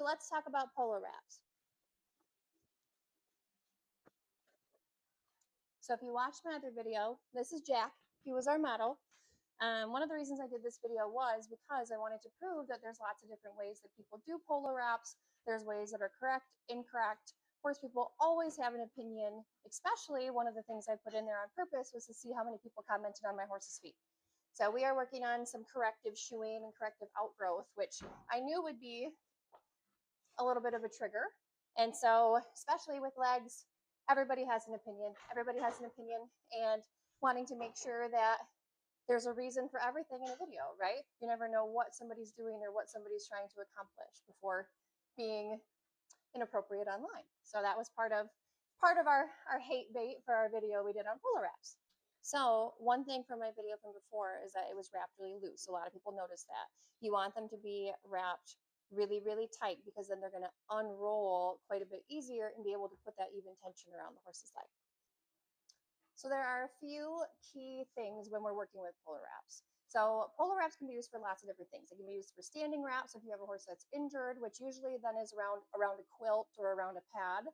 So let's talk about Polo Wraps. So if you watched my other video, this is Jack. He was our model. One of the reasons I did this video was because I wanted to prove that there's lots of different ways that people do Polo Wraps. There's ways that are correct, incorrect. Of course, people always have an opinion, especially one of the things I put in there on purpose was to see how many people commented on my horse's feet. So we are working on some corrective shoeing and corrective outgrowth, which I knew would be a little bit of a trigger. And so, especially with legs, everybody has an opinion. Everybody has an opinion, and wanting to make sure that there's a reason for everything in a video, right? You never know what somebody's doing or what somebody's trying to accomplish before being inappropriate online. So that was part of our hate bait for our video we did on Polo Wraps. So one thing from my video from before is that it was wrapped really loose. A lot of people noticed that. You want them to be wrapped really, really tight because then they're going to unroll quite a bit easier and be able to put that even tension around the horse's leg. So there are a few key things when we're working with Polo Wraps. So Polo Wraps can be used for lots of different things. It can be used for standing wraps if you have a horse that's injured, which usually then is around a quilt or around a pad.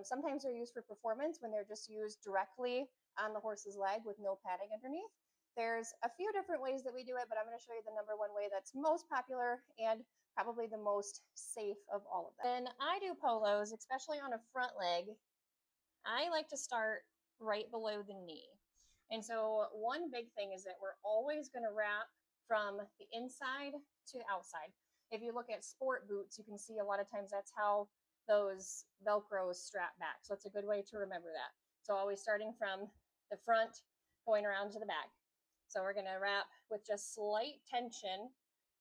Sometimes they're used for performance when they're just used directly on the horse's leg with no padding underneath. There's a few different ways that we do it, but I'm going to show you the number one way that's most popular and probably the most safe of all of them. When I do polos, especially on a front leg, I like to start right below the knee. And so one big thing is that we're always going to wrap from the inside to the outside. If you look at sport boots, you can see a lot of times that's how those Velcros strap back. So it's a good way to remember that. So always starting from the front, going around to the back. So we're going to wrap with just slight tension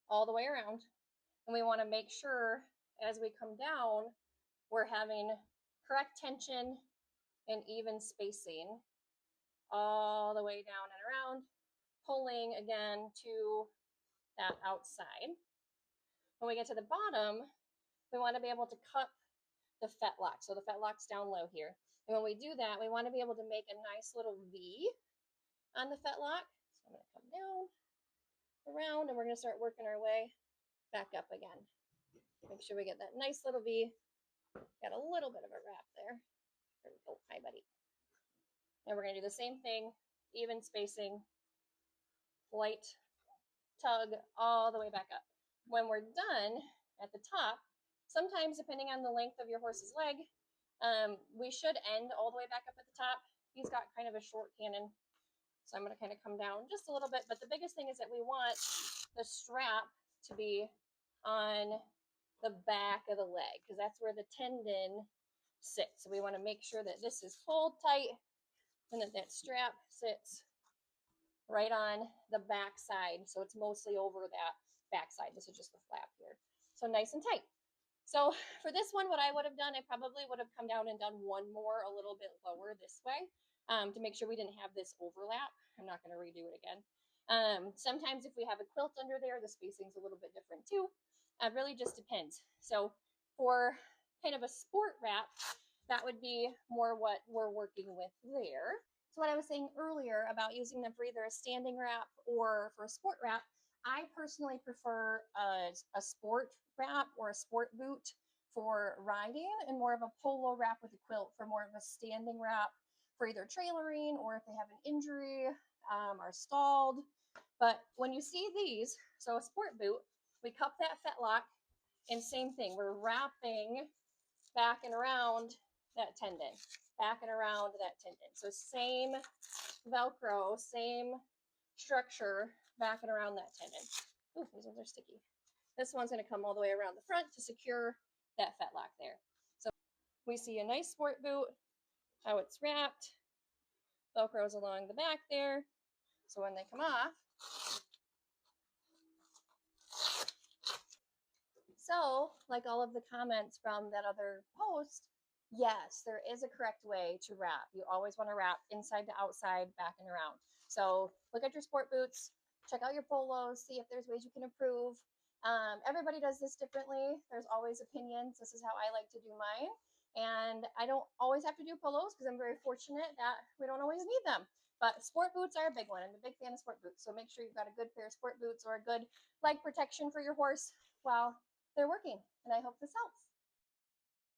all the way around. And we want to make sure as we come down, we're having correct tension and even spacing all the way down and around, pulling again to that outside. When we get to the bottom, we want to be able to cup the fetlock. So the fetlock's down low here. And when we do that, we want to be able to make a nice little V on the fetlock. So I'm going to come down, around, and we're going to start working our way back up again. Make sure we get that nice little V. Got a little bit of a wrap there. There we go. Hi, buddy. And we're going to do the same thing, even spacing, light tug all the way back up. When we're done at the top, sometimes depending on the length of your horse's leg, we should end all the way back up at the top. He's got kind of a short cannon, so I'm going to kind of come down just a little bit. But the biggest thing is that we want the strap to be on the back of the leg because that's where the tendon sits. So we want to make sure that this is pulled tight and that strap sits right on the back side. So it's mostly over that back side. This is just the flap here. So nice and tight. So for this one, what I would have done, I probably would have come down and done one more a little bit lower this way to make sure we didn't have this overlap. I'm not going to redo it again. Sometimes if we have a quilt under there, the spacing's a little bit different too. It really just depends. So for kind of a sport wrap, that would be more what we're working with there. So what I was saying earlier about using them for either a standing wrap or for a sport wrap, I personally prefer a sport wrap or a sport boot for riding and more of a polo wrap with a quilt for more of a standing wrap for either trailering or if they have an injury, are stalled. But when you see these, so a sport boot, we cup that fetlock and same thing, we're wrapping back and around that tendon, back and around that tendon. So same Velcro, same structure, back and around that tendon. Ooh, these ones are sticky. This one's going to come all the way around the front to secure that fetlock there. So we see a nice sport boot, how it's wrapped. Velcro's along the back there. So when they come off, so like all of the comments from that other post, yes, there is a correct way to wrap. You always want to wrap inside to outside, back and around. So look at your sport boots, check out your polos, see if there's ways you can improve. Everybody does this differently. There's always opinions. This is how I like to do mine. And I don't always have to do polos because I'm very fortunate that we don't always need them. But sport boots are a big one. I'm a big fan of sport boots. So make sure you've got a good pair of sport boots or a good leg protection for your horse while they're working, and I hope this helps.